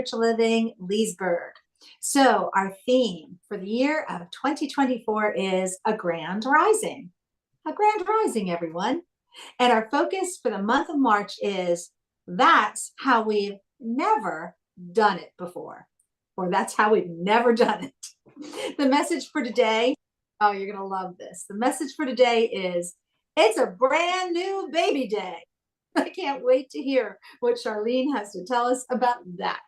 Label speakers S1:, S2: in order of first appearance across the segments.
S1: Spiritual Living, Leesburg. So, our theme for the year of 2024 is a grand rising. A grand rising, everyone. And our focus for the month of March is that's how we've never done it before, or that's how we've never done it. The message for today, oh, you're going to love this. The message for today is it's a brand new baby day. I can't wait to hear what Charlene has to tell us about that.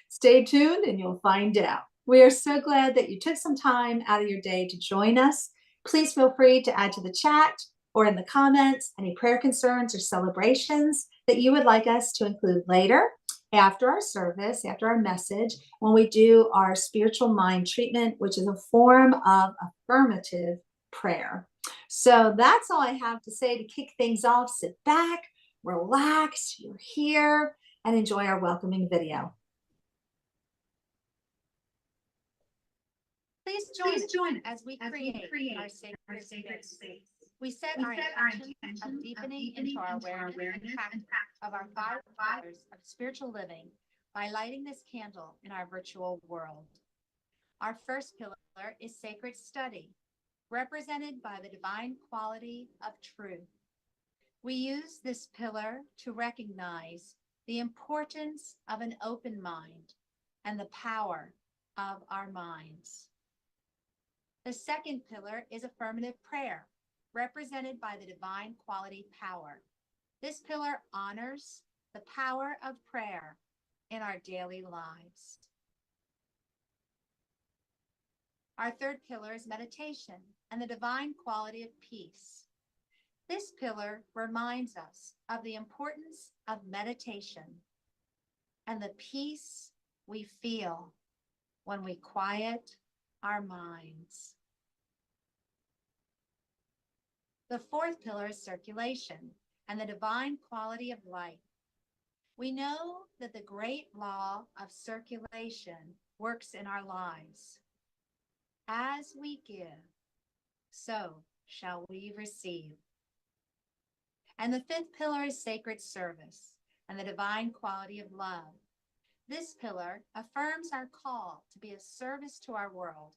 S1: Stay tuned and you'll find out. We are so glad that you took some time out of your day to join us. Please feel free to add to the chat or in the comments any prayer concerns or celebrations that you would like us to include later after our service, after our message, when we do our spiritual mind treatment, which is a form of affirmative prayer. So that's all I have to say to kick things off. Sit back, relax, you're here, and enjoy our welcoming video.
S2: Please join as we create our sacred space. We set our intention of deepening into our awareness and practice of our 5 pillars of spiritual living by lighting this candle in our virtual world. Our first pillar is sacred study, represented by the divine quality of truth. We use this pillar to recognize the importance of an open mind and the power of our minds. The second pillar is affirmative prayer, represented by the divine quality power. This pillar honors the power of prayer in our daily lives. Our third pillar is meditation and the divine quality of peace. This pillar reminds us of the importance of meditation and the peace we feel when we quiet our minds. The fourth pillar is circulation and the divine quality of life. We know that the great law of circulation works in our lives. As we give, so shall we receive. And the fifth pillar is sacred service and the divine quality of love. This pillar affirms our call to be of service to our world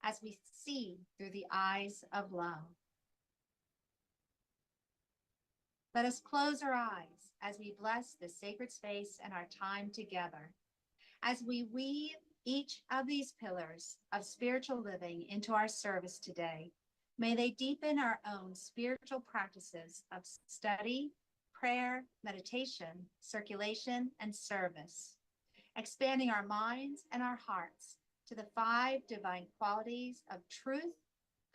S2: as we see through the eyes of love. Let us close our eyes as we bless this sacred space and our time together. As we weave each of these pillars of spiritual living into our service today, may they deepen our own spiritual practices of study, prayer, meditation, circulation, and service, expanding our minds and our hearts to the 5 divine qualities of truth,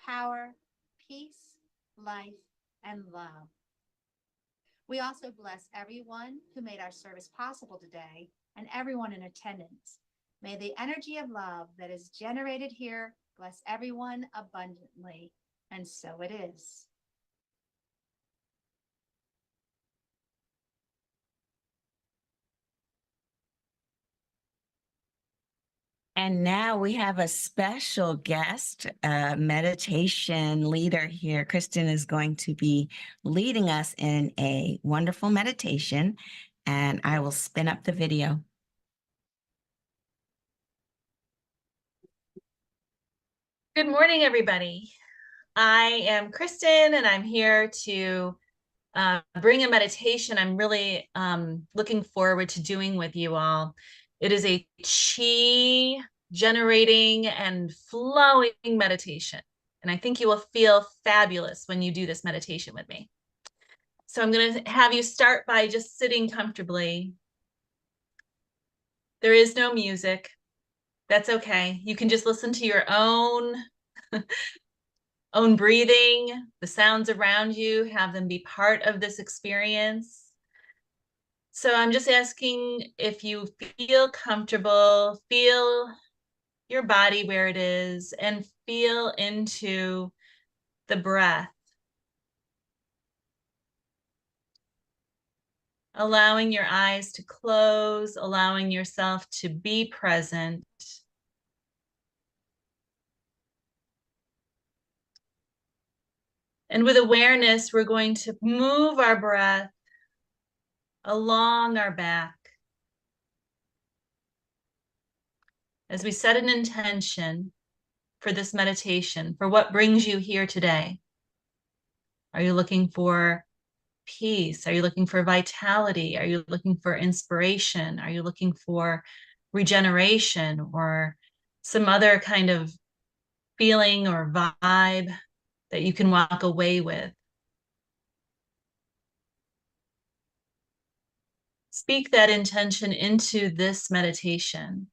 S2: power, peace, life, and love. We also bless everyone who made our service possible today and everyone in attendance. May the energy of love that is generated here bless everyone abundantly, and so it is.
S3: And now we have a special guest, meditation leader here. Kristen is going to be leading us in a wonderful meditation, and I will spin up the video.
S4: Good morning, everybody. I am Kristen, and I'm here to bring a meditation I'm really looking forward to doing with you all. It is a chi generating and flowing meditation, and I think you will feel fabulous when you do this meditation with me. So I'm going to have you start by just sitting comfortably. There is no music. That's okay. You can just listen to your own breathing, the sounds around you, have them be part of this experience. So I'm just asking if you feel comfortable, feel your body where it is, and feel into the breath. Allowing your eyes to close, allowing yourself to be present. And with awareness, we're going to move our breath along our back, as we set an intention for this meditation, for what brings you here today. Are you looking for peace? Are you looking for vitality? Are you looking for inspiration? Are you looking for regeneration or some other kind of feeling or vibe that you can walk away with? Speak that intention into this meditation.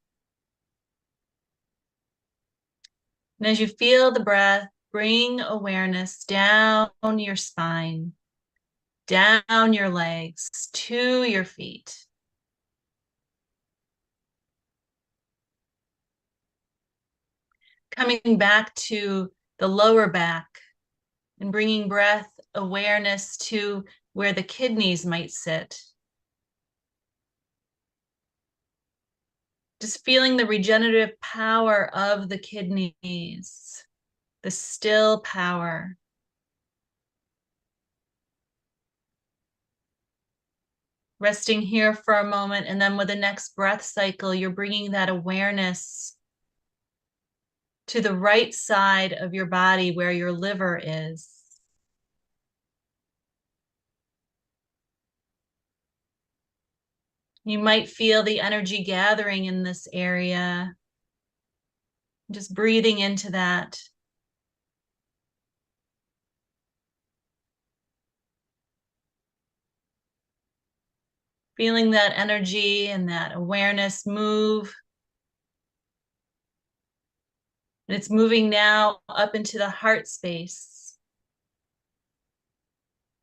S4: And as you feel the breath, bring awareness down your spine, down your legs, to your feet. Coming back to the lower back and bringing breath awareness to where the kidneys might sit. Just feeling the regenerative power of the kidneys, the still power. Resting here for a moment, and then with the next breath cycle, you're bringing that awareness to the right side of your body where your liver is. You might feel the energy gathering in this area. Just breathing into that. Feeling that energy and that awareness move. And it's moving now up into the heart space,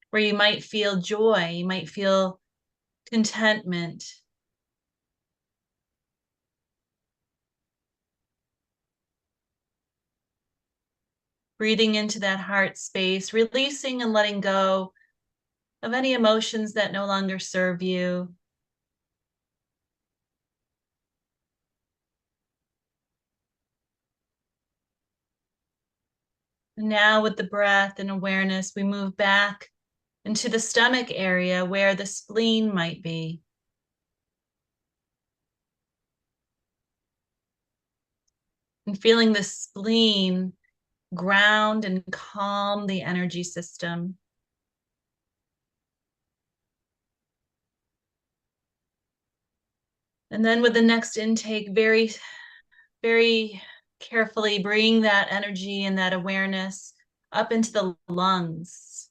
S4: where you might feel joy, you might feel contentment. Breathing into that heart space, releasing and letting go of any emotions that no longer serve you. Now with the breath and awareness, we move back into the stomach area where the spleen might be. And feeling the spleen ground and calm the energy system. And then with the next intake, very, very carefully bring that energy and that awareness up into the lungs.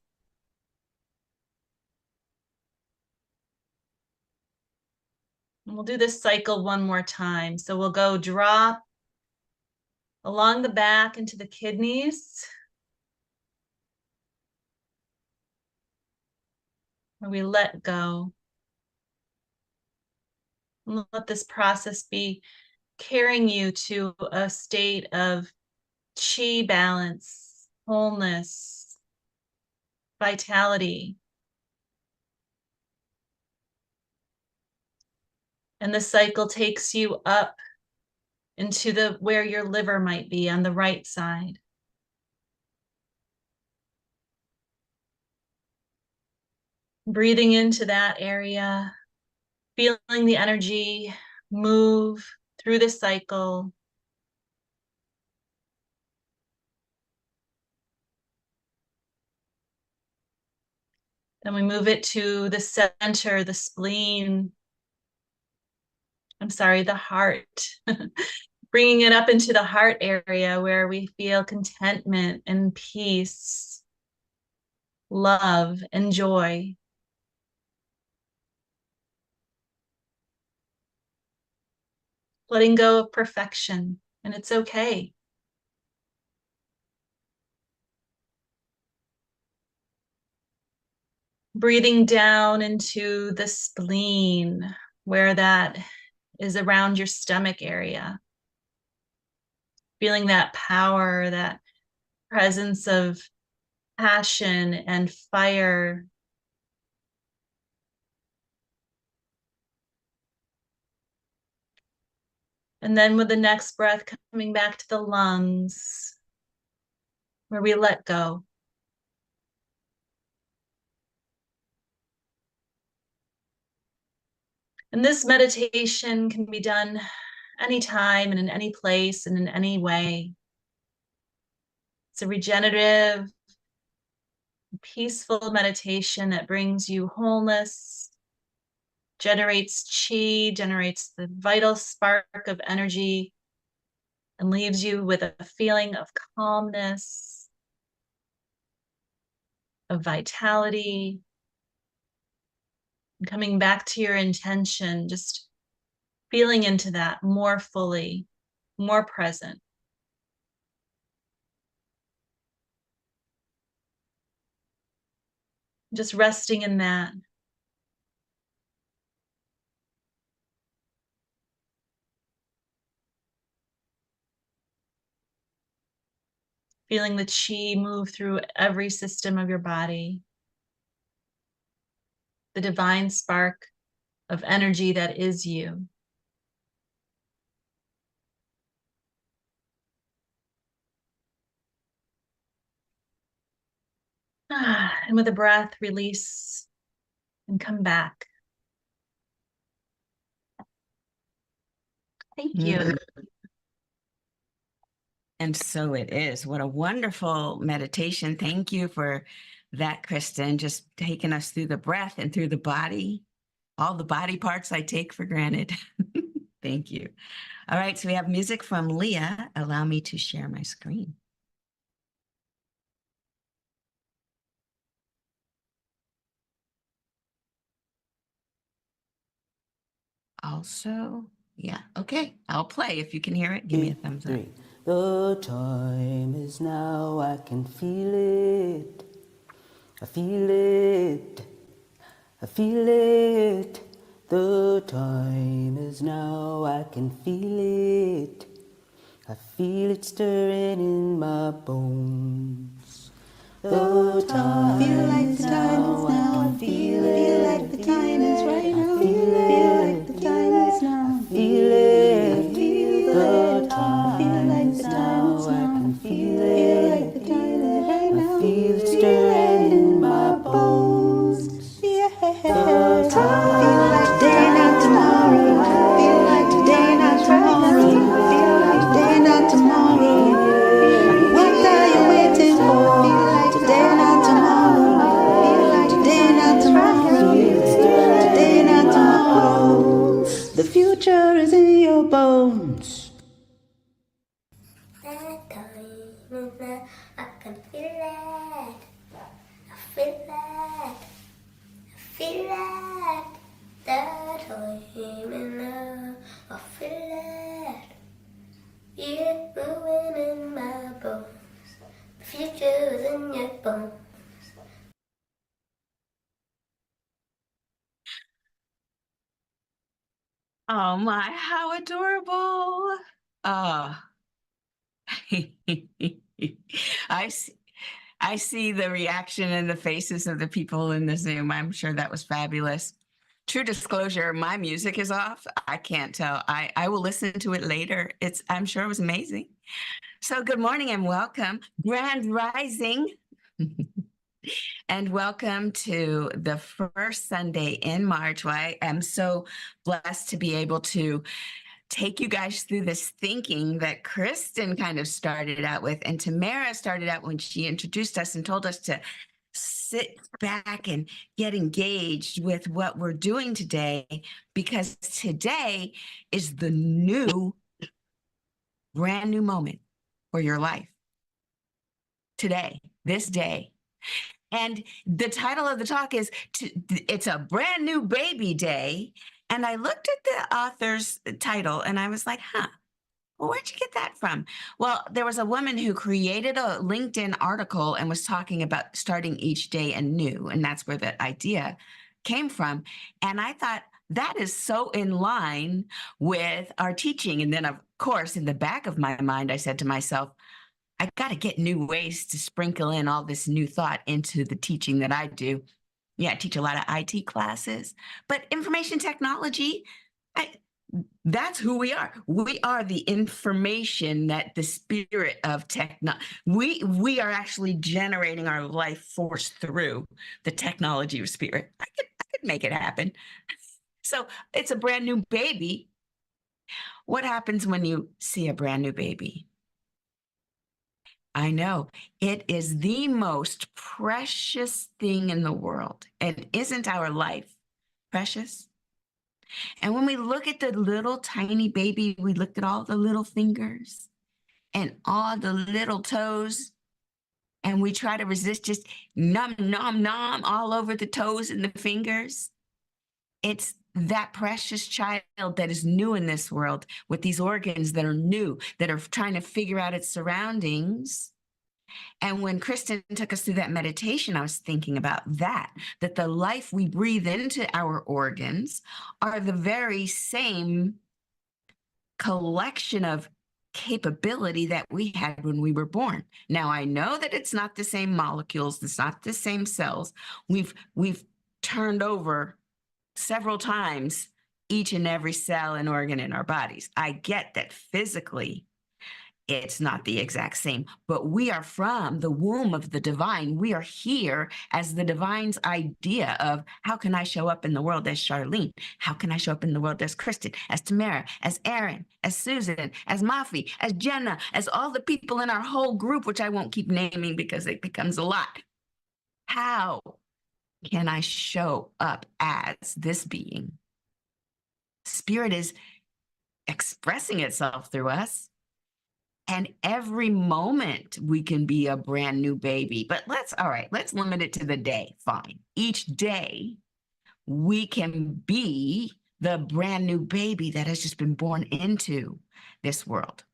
S4: And we'll do this cycle one more time. So we'll go drop along the back into the kidneys, where we let go. And let this process be carrying you to a state of chi balance, wholeness, vitality. And the cycle takes you up into the where your liver might be on the right side. Breathing into that area, feeling the energy move through the cycle. Then we move it to the center, the spleen. I'm sorry, the heart. Bringing it up into the heart area where we feel contentment and peace, love and joy. Letting go of perfection, and it's okay. Breathing down into the spleen, where that is around your stomach area. Feeling that power, that presence of passion and fire. And then with the next breath, coming back to the lungs, where we let go. And this meditation can be done anytime and in any place and in any way. It's a regenerative, peaceful meditation that brings you wholeness, generates chi, generates the vital spark of energy, and leaves you with a feeling of calmness, of vitality, and coming back to your intention, just feeling into that more fully, more present. Just resting in that. Feeling the chi move through every system of your body. The divine spark of energy that is you. And with a breath, release and come back. Thank you.
S3: And so it is. What a wonderful meditation. Thank you for that, Kristen, just taking us through the breath and through the body, all the body parts I take for granted. Thank you. All right, so we have music from Leah. Allow me to share my screen. Also, yeah, okay, I'll play. If you can hear it, give me a thumbs up.
S5: 3. The time is now, I can feel it. I feel it. I feel it. The time is now, I can feel it. I feel it stirring in my bones. The time feel like the time is now. I feel like the time is right now. Feel like the time is now. Feel it. The time feel like the time is now. I can feel like the time is right now. I feel it stirring in my bones. Yeah. The time feel like today, not tomorrow. Feel like today, not tomorrow. Feel like today, not tomorrow. What are you waiting for? Feel like today, not tomorrow. Feel like today, not tomorrow. Today, not tomorrow. The future is in your bones.
S6: That time is now, I can feel it. I feel it. I feel it. That time is now, I feel it. You're moving in my bones. The future is in your bones.
S3: Oh my, how adorable. Oh. I see the reaction in the faces of the people in the Zoom. I'm sure that was fabulous. True disclosure, my music is off. I can't tell. I will listen to it later. I'm sure it was amazing. So good morning and welcome. Grand Rising. And welcome to the first Sunday in March. I am so blessed to be able to take you guys through this thinking that Kristen kind of started out with, and Tamara started out when she introduced us and told us to sit back and get engaged with what we're doing today, because today is the brand new moment for your life. Today, this day. And the title of the talk is, it's a brand new baby day. And I looked at the author's title and I was like, well, where'd you get that from? Well, there was a woman who created a LinkedIn article and was talking about starting each day anew. And that's where the idea came from. And I thought, that is so in line with our teaching. And then, of course, in the back of my mind, I said to myself, I got to get new ways to sprinkle in all this new thought into the teaching that I do. Yeah, I teach a lot of IT classes, but information technology, that's who we are. We are the information that the spirit of we are actually generating our life force through the technology of spirit. I could make it happen. So it's a brand new baby What happens when you see a brand new baby? I know it is the most precious thing in the world. And isn't our life precious? And when we look at the little tiny baby, we look at all the little fingers and all the little toes, and we try to resist just nom, nom, nom all over the toes and the fingers. It's that precious child that is new in this world with these organs that are new, that are trying to figure out its surroundings. And when Kristen took us through that meditation, I was thinking about that the life we breathe into our organs are the very same collection of capability that we had when we were born. Now, I know that it's not the same molecules, it's not the same cells. We've turned over several times each and every cell and organ in our bodies. I get that physically it's not the exact same, but we are from the womb of the divine. We are here as the divine's idea of how can I show up in the world as Charlene? How can I show up in the world as Kristen, as Tamara, as Erin, as Susan, as Mafi, as Jenna, as all the people in our whole group, which I won't keep naming because it becomes a lot. How can I show up as this being? Spirit is expressing itself through us. And every moment we can be a brand new baby. But let's limit it to the day. Fine. Each day we can be the brand new baby that has just been born into this world.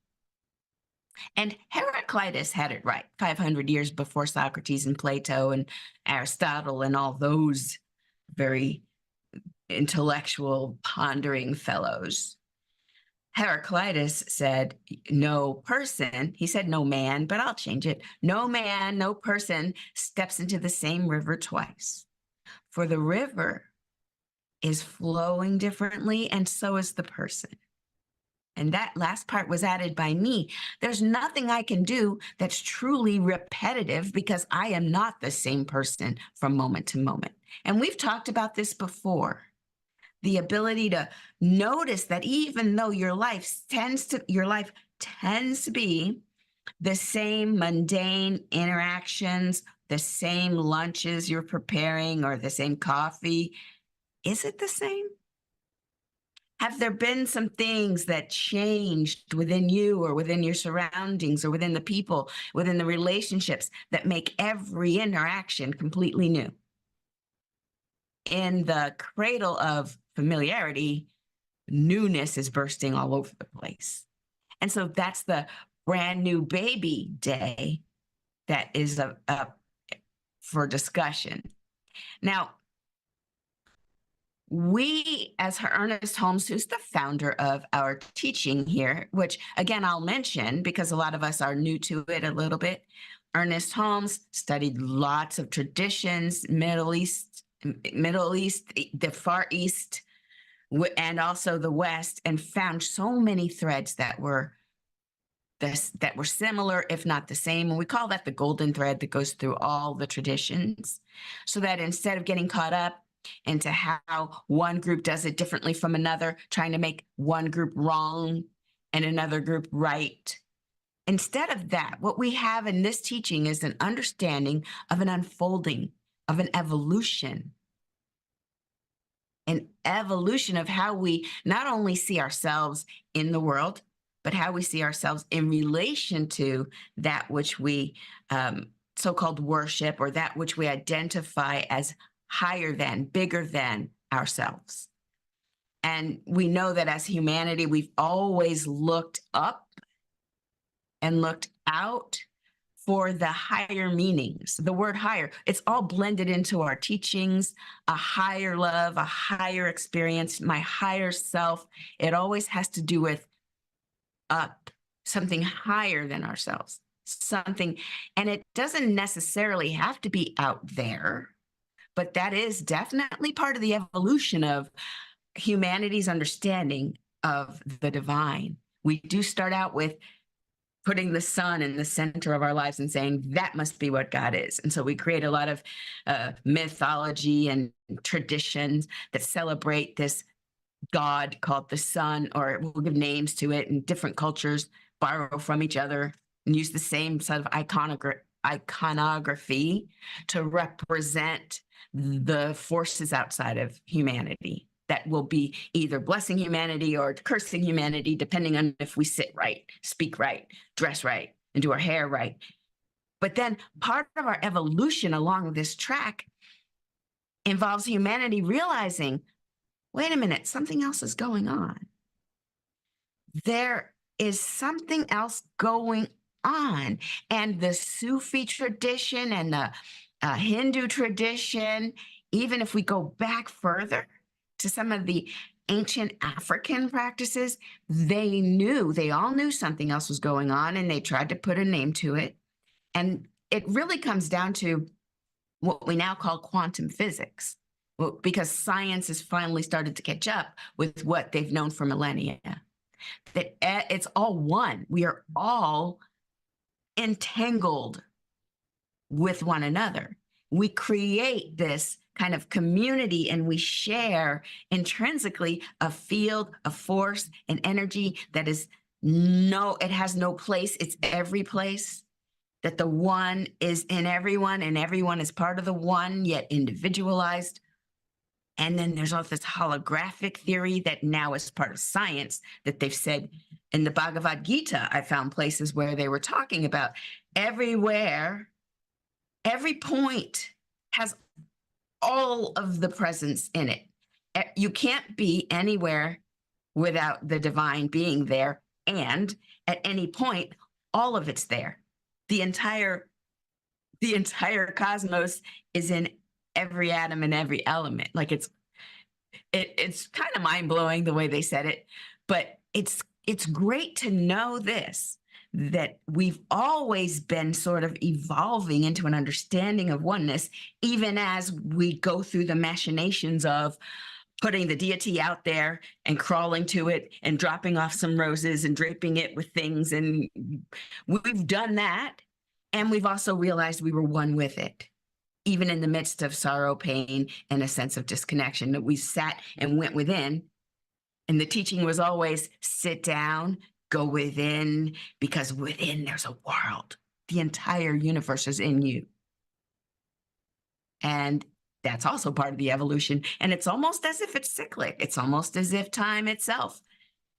S3: And Heraclitus had it right 500 years before Socrates and Plato and Aristotle and all those very intellectual, pondering fellows. Heraclitus said, no person, he said no man, but I'll change it. No man, no person steps into the same river twice. For the river is flowing differently, and so is the person. And that last part was added by me. There's nothing I can do that's truly repetitive because I am not the same person from moment to moment. And we've talked about this before. The ability to notice that even though your life tends to be the same mundane interactions, the same lunches you're preparing or the same coffee, is it the same? Have there been some things that changed within you or within your surroundings or within the people, within the relationships that make every interaction completely new? In the cradle of familiarity, newness is bursting all over the place. And so that's the brand new baby day that is for discussion. Now, we, as Ernest Holmes, who's the founder of our teaching here, which again, I'll mention because a lot of us are new to it a little bit. Ernest Holmes studied lots of traditions, Middle East, the Far East, and also the West, and found so many threads that were similar, if not the same. And we call that the golden thread that goes through all the traditions, so that instead of getting caught up into how one group does it differently from another, trying to make one group wrong and another group right, instead of that, what we have in this teaching is an understanding of an unfolding, of an evolution of how we not only see ourselves in the world, but how we see ourselves in relation to that which we so-called worship, or that which we identify as higher than, bigger than ourselves. And we know that as humanity, we've always looked up and looked out for the higher meanings. The word higher, it's all blended into our teachings, a higher love, a higher experience, my higher self. It always has to do with up, something higher than ourselves, something, and it doesn't necessarily have to be out there, but that is definitely part of the evolution of humanity's understanding of the divine. We do start out with putting the sun in the center of our lives and saying that must be what God is. And so we create a lot of mythology and traditions that celebrate this god called the sun, or we'll give names to it, and different cultures borrow from each other and use the same sort of iconography to represent the forces outside of humanity that will be either blessing humanity or cursing humanity, depending on if we sit right, speak right, dress right, and do our hair right. But then part of our evolution along this track involves humanity realizing, wait a minute, something else is going on. There is something else going on. And the Sufi tradition and the Hindu tradition, even if we go back further to some of the ancient African practices, they all knew something else was going on, and they tried to put a name to it. And it really comes down to what we now call quantum physics, because science has finally started to catch up with what they've known for millennia. That it's all one. We are all entangled with one another. We create this kind of community, and we share intrinsically a field, a force, an energy that it has no place. It's every place. That the one is in everyone, and everyone is part of the one, yet individualized. And then there's all this holographic theory that now is part of science, that they've said in the Bhagavad Gita. I found places where they were talking about everywhere, every point has all of the presence in it. You can't be anywhere without the divine being there. And at any point, all of it's there. The entire cosmos is in every atom and every element. Like it's kind of mind-blowing the way they said it, but it's great to know this, that we've always been sort of evolving into an understanding of oneness, even as we go through the machinations of putting the deity out there and crawling to it and dropping off some roses and draping it with things. And we've done that. And we've also realized we were one with it, even in the midst of sorrow, pain, and a sense of disconnection, that we sat and went within. And the teaching was always sit down, go within, because within there's a world. The entire universe is in you. And that's also part of the evolution. And it's almost as if it's cyclic. It's almost as if time itself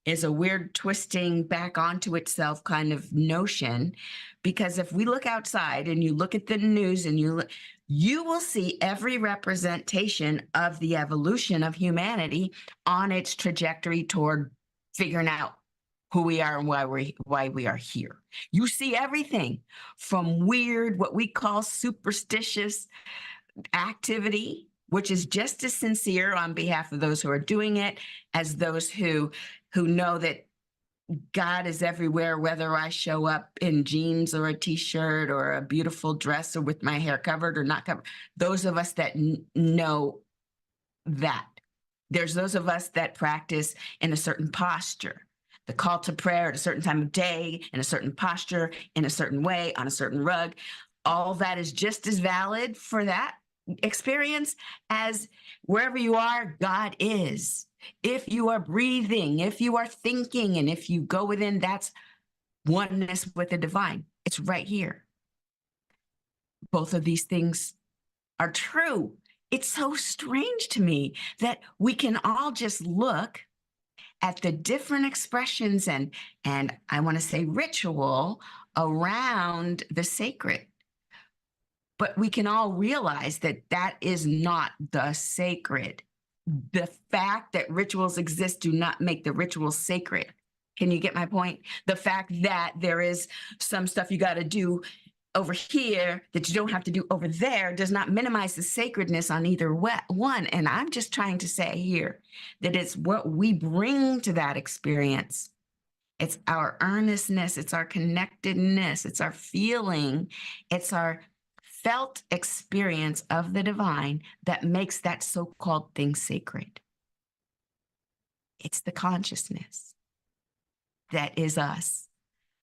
S3: is a weird twisting back onto itself kind of notion. Because if we look outside and you look at the news and you will see every representation of the evolution of humanity on its trajectory toward figuring out who we are and why we are here. You see everything from weird, what we call superstitious activity, which is just as sincere on behalf of those who are doing it as those who know that God is everywhere, whether I show up in jeans or a t-shirt or a beautiful dress or with my hair covered or not covered. Those of us that know that. There's those of us that practice in a certain posture. The call to prayer at a certain time of day, in a certain posture, in a certain way, on a certain rug. All that is just as valid for that experience as wherever you are, God is. If you are breathing, if you are thinking, and if you go within, that's oneness with the divine. It's right here. Both of these things are true. It's so strange to me that we can all just look at the different expressions and I want to say ritual around the sacred. But we can all realize that that is not the sacred. The fact that rituals exist do not make the ritual sacred. Can you get my point? The fact that there is some stuff you got to do over here that you don't have to do over there does not minimize the sacredness on either one. And I'm just trying to say here that it's what we bring to that experience. It's our earnestness, it's our connectedness, it's our feeling, it's our felt experience of the divine that makes that so-called thing sacred. It's the consciousness that is us,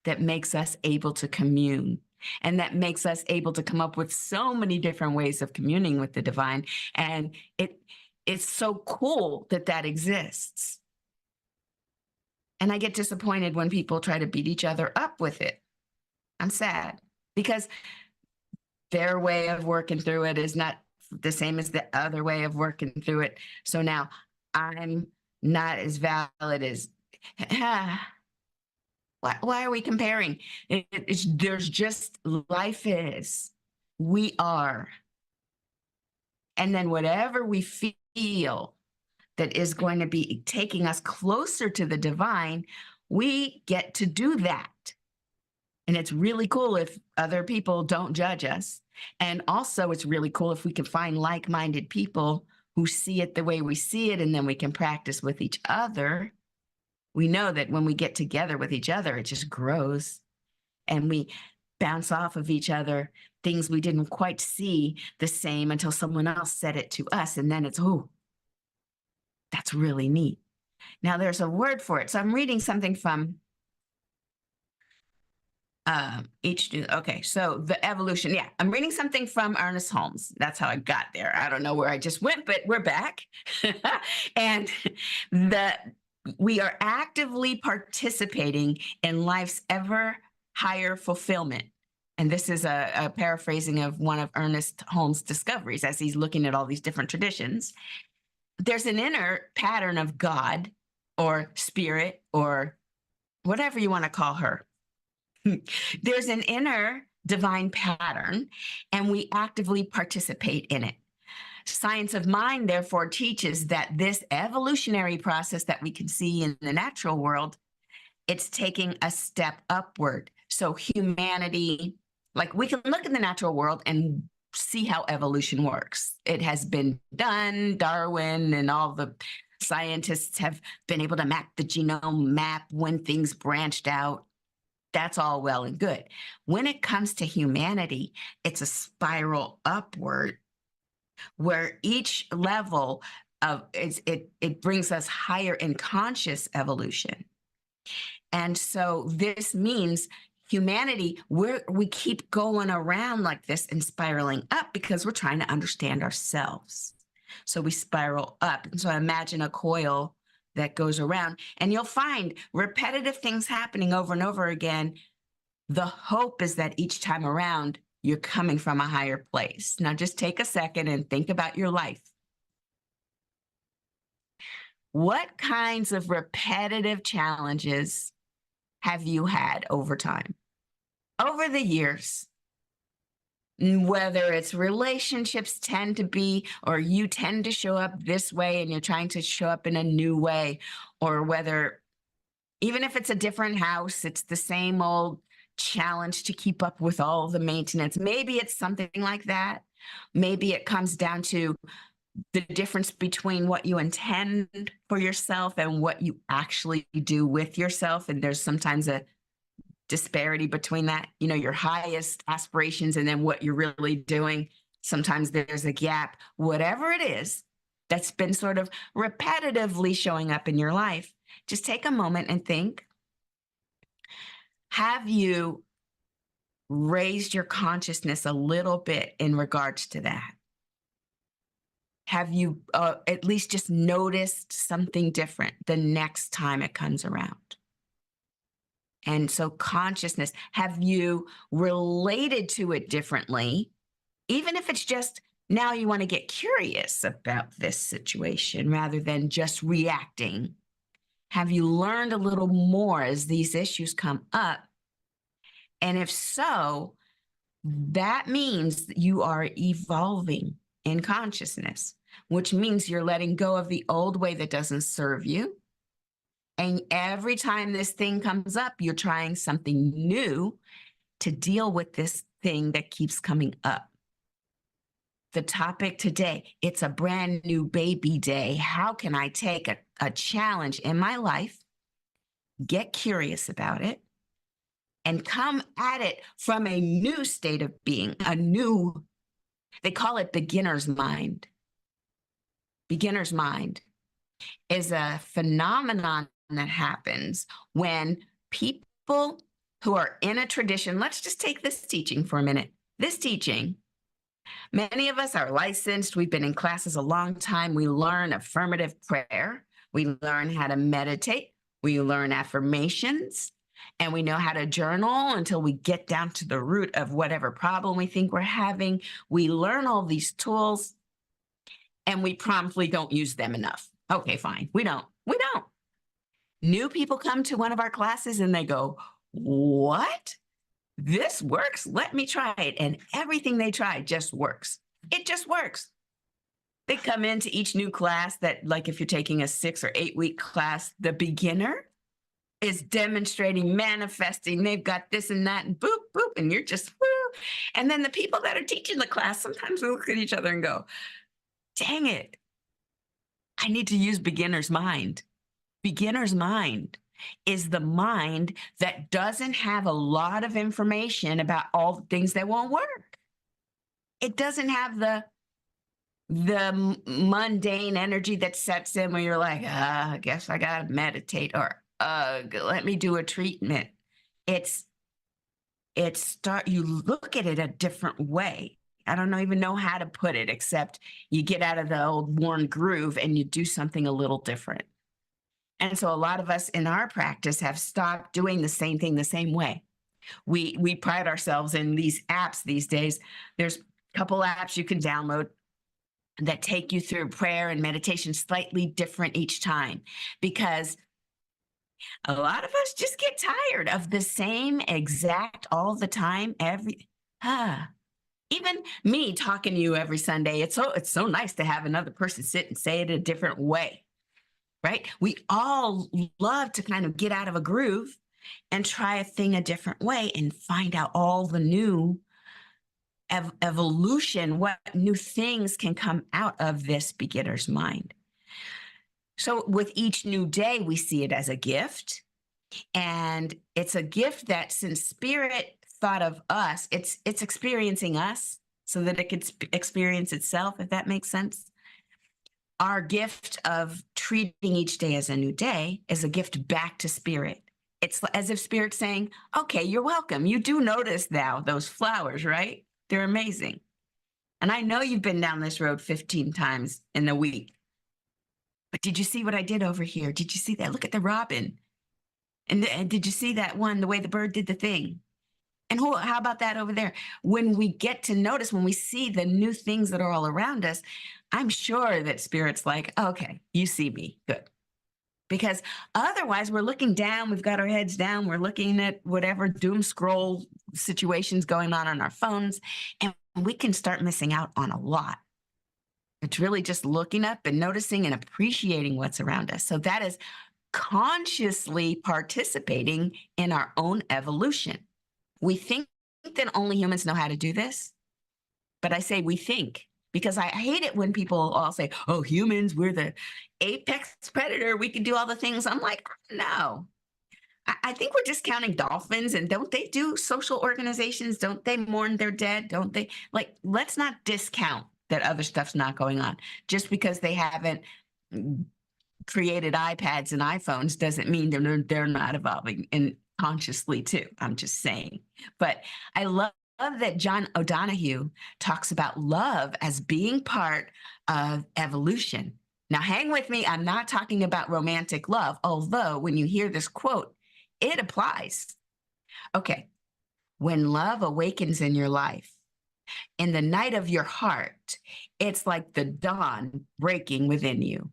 S3: that makes us able to commune, and that makes us able to come up with so many different ways of communing with the divine. And it's so cool that that exists. And I get disappointed when people try to beat each other up with it. I'm sad because their way of working through it is not the same as the other way of working through it. So now I'm not as valid as, why are we comparing? There's just, life is, we are. And then whatever we feel that is going to be taking us closer to the divine, we get to do that. And it's really cool if other people don't judge us. And also it's really cool if we can find like-minded people who see it the way we see it, and then we can practice with each other. We know that when we get together with each other, it just grows, and we bounce off of each other things we didn't quite see the same until someone else said it to us. And then it's, oh, that's really neat. Now there's a word for it. So I'm reading something from okay, so the evolution. Yeah, I'm reading something from Ernest Holmes. That's how I got there. I don't know where I just went, but we're back. And we are actively participating in life's ever higher fulfillment. And this is a paraphrasing of one of Ernest Holmes' discoveries as he's looking at all these different traditions. There's an inner pattern of God or spirit or whatever you want to call her. There's an inner divine pattern, and we actively participate in it. Science of mind, therefore, teaches that this evolutionary process that we can see in the natural world, it's taking a step upward. So humanity, like we can look in the natural world and see how evolution works. It has been done. Darwin and all the scientists have been able to map the genome, map when things branched out. That's all well and good. When it comes to humanity, it's a spiral upward where each level of it brings us higher in conscious evolution. And so this means humanity, we keep going around like this and spiraling up because we're trying to understand ourselves. So we spiral up. And so imagine a coil that goes around, and you'll find repetitive things happening over and over again. The hope is that each time around, you're coming from a higher place. Now just take a second and think about your life. What kinds of repetitive challenges have you had over time, over the years? Whether it's relationships tend to be, or you tend to show up this way and you're trying to show up in a new way, or whether, even if it's a different house, it's the same old challenge to keep up with all the maintenance. Maybe it's something like that. Maybe it comes down to the difference between what you intend for yourself and what you actually do with yourself. And there's sometimes a disparity between that, your highest aspirations and then what you're really doing. Sometimes there's a gap. Whatever it is that's been sort of repetitively showing up in your life, just take a moment and think, have you raised your consciousness a little bit in regards to that? Have you at least just noticed something different the next time it comes around? And so consciousness, have you related to it differently? Even if it's just now you want to get curious about this situation rather than just reacting. Have you learned a little more as these issues come up? And if so, that means that you are evolving in consciousness, which means you're letting go of the old way that doesn't serve you. And every time this thing comes up, you're trying something new to deal with this thing that keeps coming up. The topic today, it's a brand new baby day. How can I take a challenge in my life, get curious about it, and come at it from a new state of being, they call it beginner's mind. Beginner's mind is a phenomenon that happens when people who are in a tradition, let's just take this teaching for a minute. This teaching Many of us are licensed. We've been in classes a long time. We learn affirmative prayer. We learn how to meditate. We learn affirmations, and we know how to journal until we get down to the root of whatever problem we think we're having. We learn all these tools, and we promptly don't use them enough. Okay, fine. We don't. New people come to one of our classes and they go, what? This works? Let me try it. And everything they try just works. It just works. They come into each new class that, like if you're taking a 6 or 8 week class, the beginner is demonstrating, manifesting. They've got this and that and boop, boop, and you're just woo. And then the people that are teaching the class, sometimes we look at each other and go, dang it, I need to use beginner's mind. Beginner's mind is the mind that doesn't have a lot of information about all the things that won't work. It doesn't have the mundane energy that sets in where you're like, I guess I gotta meditate, or let me do a treatment. You look at it a different way. I don't even know how to put it, except you get out of the old worn groove and you do something a little different. And so a lot of us in our practice have stopped doing the same thing the same way. We pride ourselves in these apps these days. There's a couple apps you can download that take you through prayer and meditation slightly different each time, because a lot of us just get tired of the same exact all the time. Even me talking to you every Sunday, it's so nice to have another person sit and say it a different way. Right? We all love to kind of get out of a groove and try a thing a different way and find out all the new evolution, what new things can come out of this beginner's mind. So with each new day, we see it as a gift. And it's a gift that, since Spirit thought of us, it's experiencing us so that it could experience itself, if that makes sense. Our gift of treating each day as a new day is a gift back to Spirit. It's as if Spirit's saying, okay, you're welcome. You do notice now those flowers, right? They're amazing. And I know you've been down this road 15 times in a week. But did you see what I did over here? Did you see that? Look at the robin. And did you see that one, the way the bird did the thing? And how about that over there? When we get to notice, when we see the new things that are all around us, I'm sure that Spirit's like, okay, you see me, good. Because otherwise we're looking down, we've got our heads down, we're looking at whatever doom scroll situations going on our phones, and we can start missing out on a lot. It's really just looking up and noticing and appreciating what's around us. So that is consciously participating in our own evolution. We think that only humans know how to do this, but I say we think, because I hate it when people all say, oh, humans, we're the apex predator, we can do all the things. I'm like, no. I think we're discounting dolphins, and don't they do social organizations? Don't they mourn their dead? Don't they? Like, let's not discount that other stuff's not going on. Just because they haven't created iPads and iPhones doesn't mean they're not evolving and consciously too. I'm just saying. But I love that John O'Donohue talks about love as being part of evolution. Now, hang with me. I'm not talking about romantic love, although when you hear this quote, it applies. Okay. When love awakens in your life, in the night of your heart, it's like the dawn breaking within you.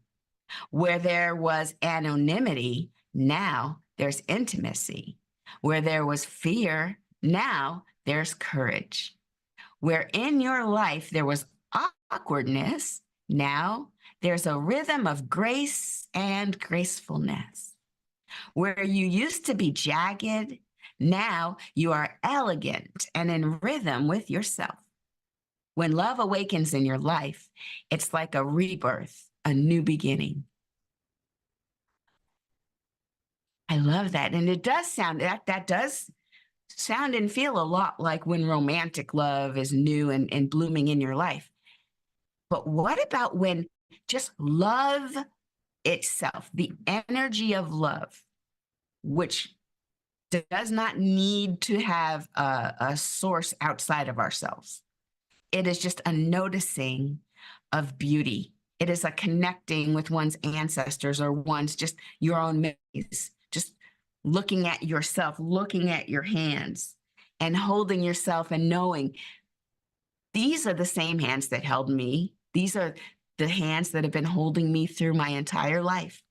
S3: Where there was anonymity, now there's intimacy. Where there was fear, now there's courage. Where in your life there was awkwardness, now there's a rhythm of grace and gracefulness. Where you used to be jagged, now you are elegant and in rhythm with yourself. When love awakens in your life, it's like a rebirth, a new beginning. I love that. And it does sound, that does sound and feel a lot like when romantic love is new and blooming in your life. But what about when just love itself, the energy of love, which does not need to have a source outside of ourselves. it is just a noticing of beauty. It is a connecting with one's ancestors or one's just your own memories, just looking at yourself, looking at your hands and holding yourself and knowing these are the same hands that held me. These are the hands that have been holding me through my entire life.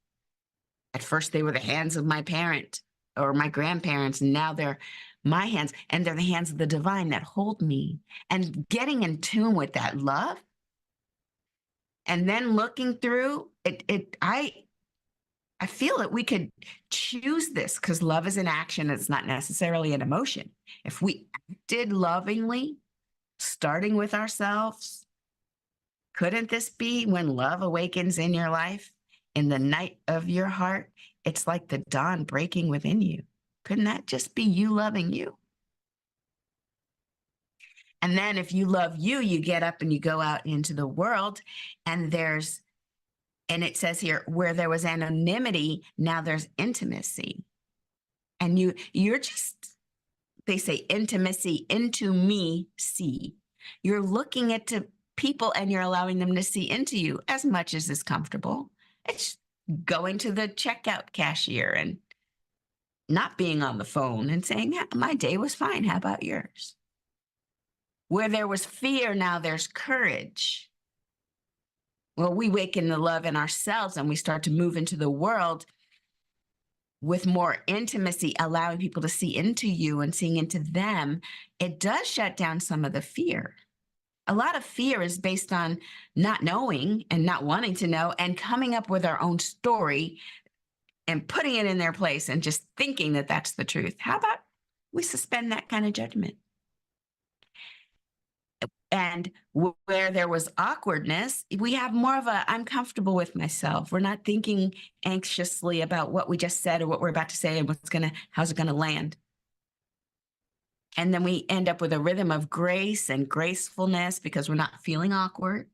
S3: At first, they were the hands of my parent or my grandparents, and now they're my hands, and they're the hands of the divine that hold me. And getting in tune with that love, and then looking through it, I feel that we could choose this because love is an action. It's not necessarily an emotion. If we acted lovingly, starting with ourselves, couldn't this be when love awakens in your life? In the night of your heart, it's like the dawn breaking within you. Couldn't that just be you loving you? And then if you love you, you get up and you go out into the world, and it says here, where there was anonymity, now there's intimacy. And you're just, they say intimacy, into me, see. You're looking at people and you're allowing them to see into you as much as is comfortable. It's going to the checkout cashier and not being on the phone and saying, yeah, my day was fine. How about yours? Where there was fear, now there's courage. Well, we waken the love in ourselves and we start to move into the world with more intimacy, allowing people to see into you and seeing into them. It does shut down some of the fear. A lot of fear is based on not knowing and not wanting to know and coming up with our own story and putting it in their place and just thinking that that's the truth. How about we suspend that kind of judgment? And where there was awkwardness, we have more of a, I'm comfortable with myself. We're not thinking anxiously about what we just said or what we're about to say and how's it going to land. And then we end up with a rhythm of grace and gracefulness because we're not feeling awkward,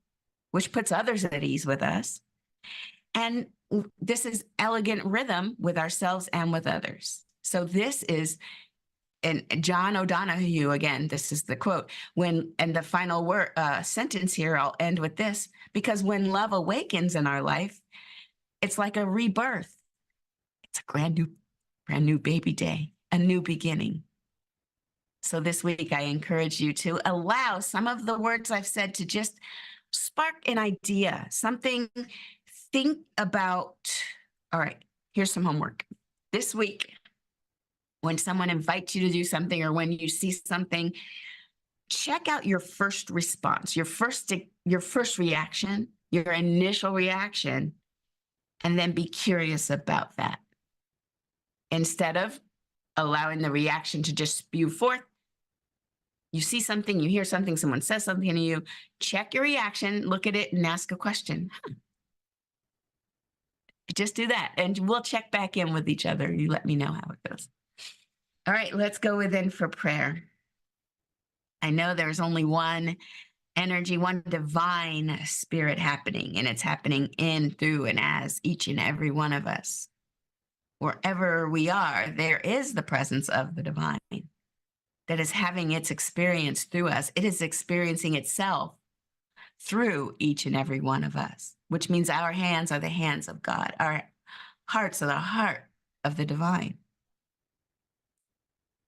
S3: which puts others at ease with us. And this is elegant rhythm with ourselves and with others. So this is, and John O'Donohue, again, this is the quote, and the final word sentence here, I'll end with this, because when love awakens in our life, it's like a rebirth. It's a brand new baby day, a new beginning. So this week, I encourage you to allow some of the words I've said to just spark an idea, something, think about. All right, here's some homework. This week, when someone invites you to do something or when you see something, check out your first response, your first reaction, your initial reaction, and then be curious about that. Instead of allowing the reaction to just spew forth, you see something, you hear something, someone says something to you, check your reaction, look at it and ask a question. Just do that and we'll check back in with each other. You let me know how it goes. All right, let's go within for prayer. I know there's only one energy, one divine spirit happening, and it's happening in, through, and as each and every one of us. Wherever we are, there is the presence of the divine that is having its experience through us. It is experiencing itself through each and every one of us, which means our hands are the hands of God. Our hearts are the heart of the divine.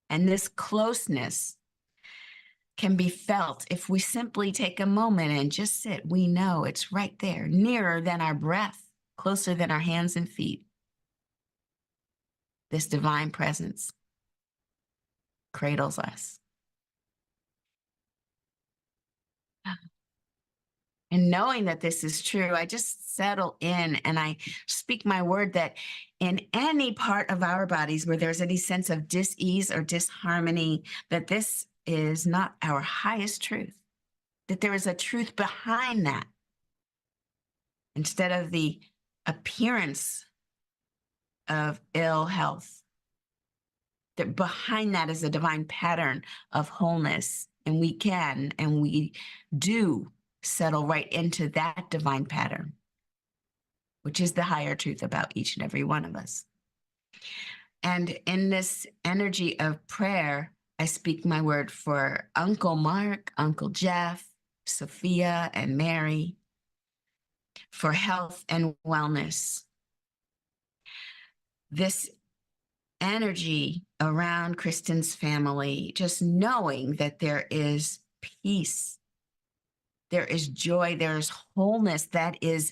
S3: And this closeness can be felt if we simply take a moment and just sit. We know it's right there, nearer than our breath, closer than our hands and feet. This divine presence cradles us. And knowing that this is true, I just settle in and I speak my word that in any part of our bodies where there's any sense of dis-ease or disharmony, that this is not our highest truth, that there is a truth behind that. Instead of the appearance of ill health, that behind that is a divine pattern of wholeness. And we can, and we do settle right into that divine pattern, which is the higher truth about each and every one of us. And in this energy of prayer, I speak my word for Uncle Mark, Uncle Jeff, Sophia and Mary, for health and wellness. This energy around Kristen's family, just knowing that there is peace, there is joy, there is wholeness that is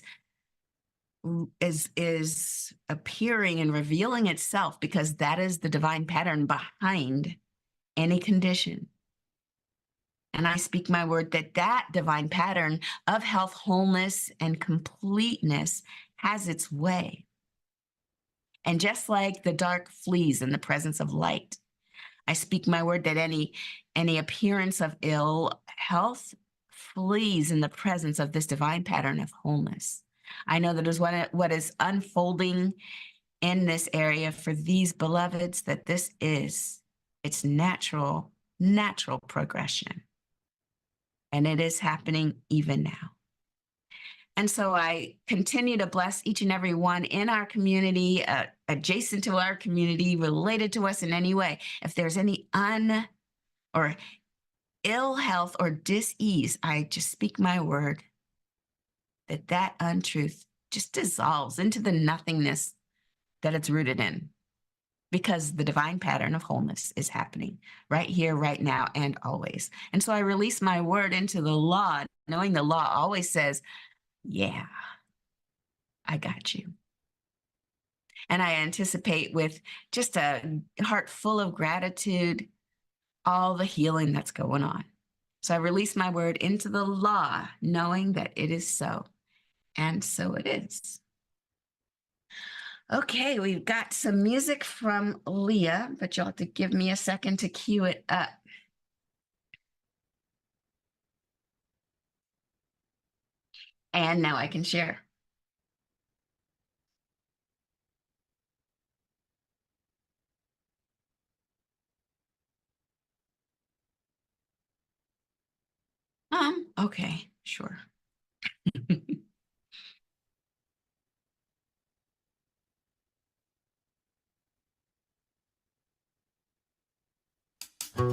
S3: appearing and revealing itself, because that is the divine pattern behind any condition. And I speak my word that that divine pattern of health, wholeness, and completeness has its way. And just like the dark flees in the presence of light, I speak my word that any appearance of ill health flees in the presence of this divine pattern of wholeness. I know that is what is unfolding in this area for these beloveds, that this is its natural progression. And it is happening even now. And so I continue to bless each and every one in our community, adjacent to our community, related to us in any way. If there's any or ill health or dis-ease, I just speak my word that untruth just dissolves into the nothingness that it's rooted in, because the divine pattern of wholeness is happening right here, right now, and always. And so I release my word into the law, knowing the law always says, yeah, I got you. And I anticipate with just a heart full of gratitude, all the healing that's going on. So I release my word into the law, knowing that it is so. And so it is. Okay, we've got some music from Leah, but you'll have to give me a second to cue it up. And now I can share. Okay, sure.
S5: If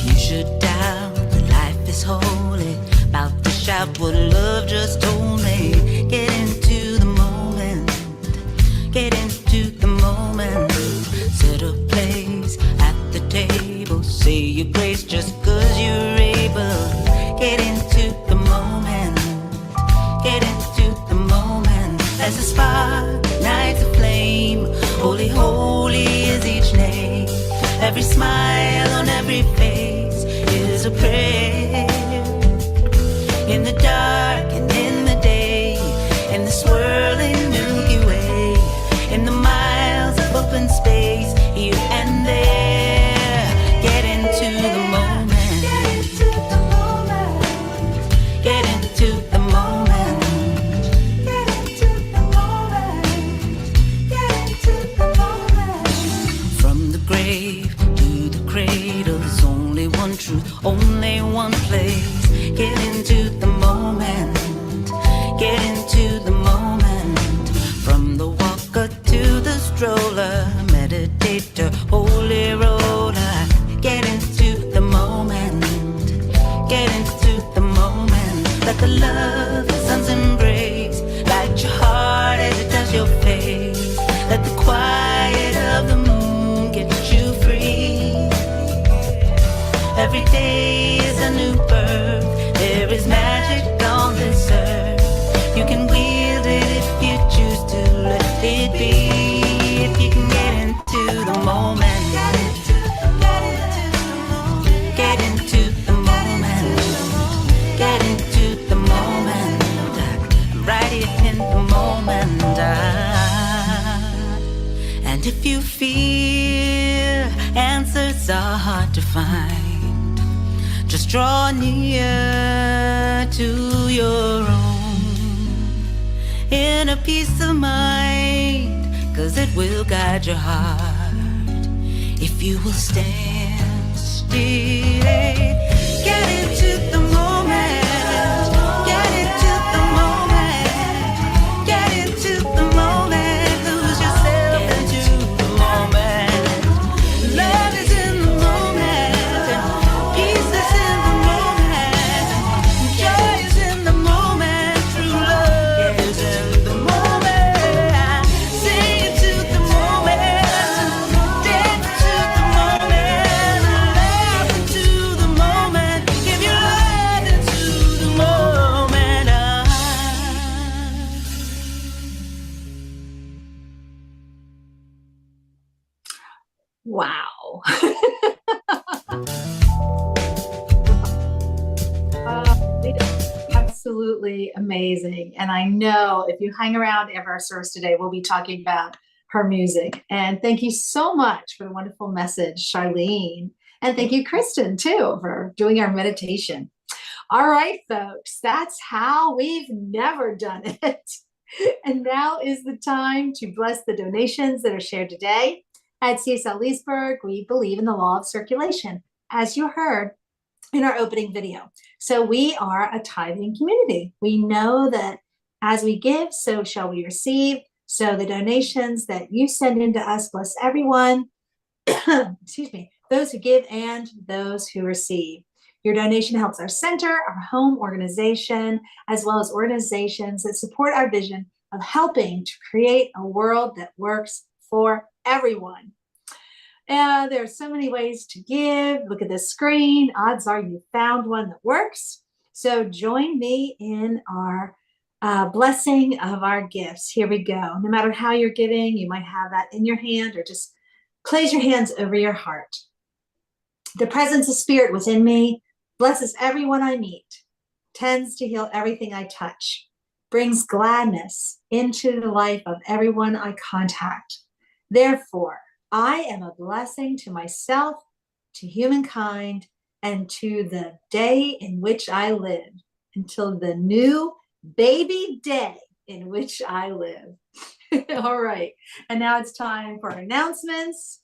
S5: you should doubt that life is holy, about to shout what love just told me. Get into the moment, get into the moment. Set a place at the table, say your grace just 'cause you're able. Get into the moment, get into the moment. As a spark ignites a flame, holy, holy is each name. Every smile on every face is a prayer. In the dark and in the day, in the swirling Milky Way, in the miles of open space, here and there. Get into the moment, get into the moment, get into the moment, get into the moment, get into the moment. From the grave to the cradle, there's only one truth, only one place. Get into the moment, get into the moment. From the walker to the stroller, meditator, holy roller. Get into the moment, get into the moment. Let the love of sun's embrace light your heart as it does your face. Let the quiet of the moon get you free. Every day is a new birth. There is magic on this earth. You can wield it if you choose to let it be. If you can get into the moment, get into the moment, get into the moment, get into the moment. I'm right here in the moment. And if you feel answers are hard to find, just draw near to your own inner peace of mind, 'cause it will guide your heart if you will stand still. Get into the moment, get into the moment, get into
S1: right. Absolutely amazing. And I know if you hang around after our service today, we'll be talking about her music. And thank you so much for the wonderful message, Charlene. And thank you, Kristen, too, for doing our meditation. All right, folks, that's how we've never done it. And now is the time to bless the donations that are shared today. At CSL Leesburg, we believe in the law of circulation, as you heard in our opening video. So we are a tithing community. We know that as we give, so shall we receive. So the donations that you send in to us bless everyone, excuse me, those who give and those who receive. Your donation helps our center, our home organization, as well as organizations that support our vision of helping to create a world that works for everyone. There are so many ways to give. Look at the screen. Odds are you found one that works. So join me in our blessing of our gifts. Here we go. No matter how you're giving, you might have that in your hand or just place your hands over your heart. The presence of spirit within me blesses everyone I meet, tends to heal everything I touch, brings gladness into the life of everyone I contact. Therefore, I am a blessing to myself, to humankind, and to the day in which I live, until the new baby day in which I live. All right, and now it's time for announcements.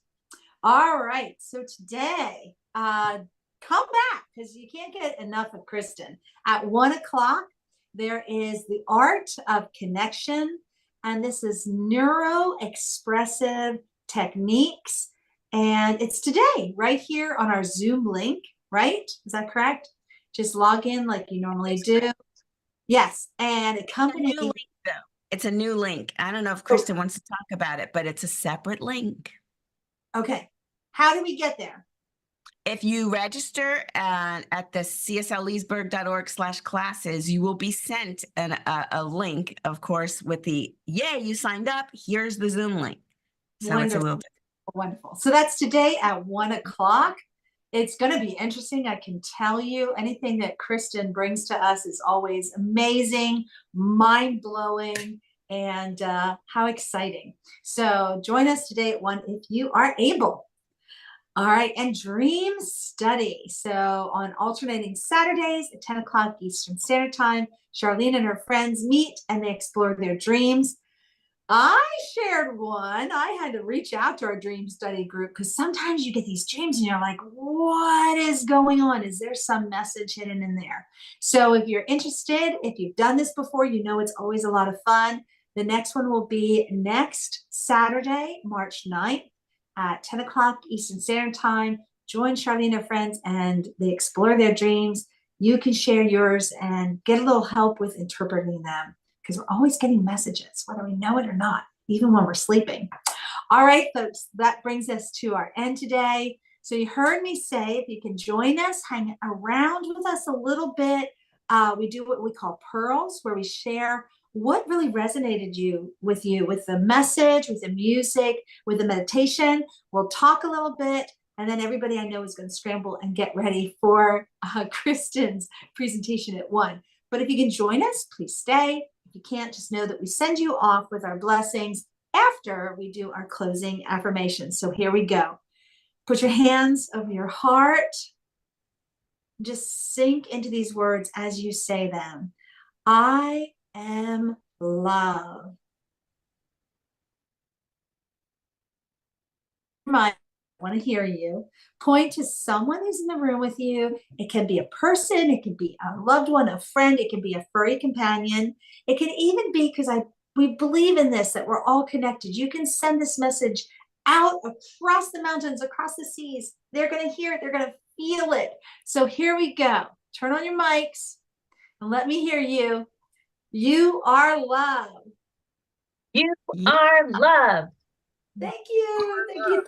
S1: All right, so today, come back because you can't get enough of Kristen. At 1 o'clock, there is the art of connection, and this is neuro-expressive techniques. And it's today, right here on our Zoom link, right? Is that correct? Just log in like you normally do. Yes, and accompanying.
S3: It's a new link, though. It's a new link. I don't know if Kristen wants to talk about it, but it's a separate link.
S1: Okay, how do we get there?
S3: If you register at the cslleesburg.org/classes, you will be sent a link, of course, with the, yay, you signed up. Here's the Zoom link. So
S1: Wonderful.
S3: it's a little bit.
S1: Wonderful. So that's today at 1 o'clock. It's going to be interesting. I can tell you anything that Kristen brings to us is always amazing, mind-blowing, and how exciting. So join us today at 1 if you are able. All right, and dream study. So on alternating Saturdays at 10 o'clock Eastern Standard Time, Charlene and her friends meet and they explore their dreams. I shared one. I had to reach out to our dream study group because sometimes you get these dreams and you're like, what is going on? Is there some message hidden in there? So if you're interested, if you've done this before, you know it's always a lot of fun. The next one will be next Saturday, March 9th at 10 o'clock Eastern Standard Time. Join Charlene and her friends and they explore their dreams. You can share yours and get a little help with interpreting them, because we're always getting messages, whether we know it or not, even when we're sleeping. All right, folks, that brings us to our end today. So you heard me say, if you can join us, hang around with us a little bit. We do what we call pearls, where we share what really resonated with the message, with the music, with the meditation. We'll talk a little bit, and then everybody I know is going to scramble and get ready for Kristen's presentation at 1. But if you can join us, please stay. If you can't, just know that we send you off with our blessings after we do our closing affirmations. So here we go. Put your hands over your heart. Just sink into these words as you say them. I am love. I want to hear you. Point to someone who's in the room with you. It can be a person, it can be a loved one, a friend, it can be a furry companion. It can even be, because we believe in this, that we're all connected. You can send this message out across the mountains, across the seas. They're going to hear it, they're going to feel it. So here we go. Turn on your mics and let me hear you. You are love.
S4: You are love.
S1: Thank you. Thank you.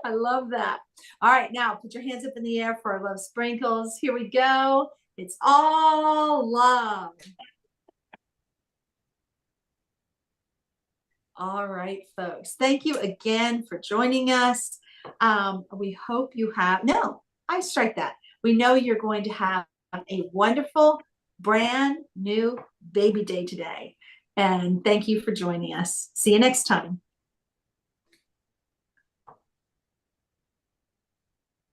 S1: I love that. All right, now put your hands up in the air for our love sprinkles. Here we go. It's all love. All right, folks. Thank you again for joining us. We hope you have, no, I strike that. We know you're going to have a wonderful, brand new baby day today. And thank you for joining us. See you next time.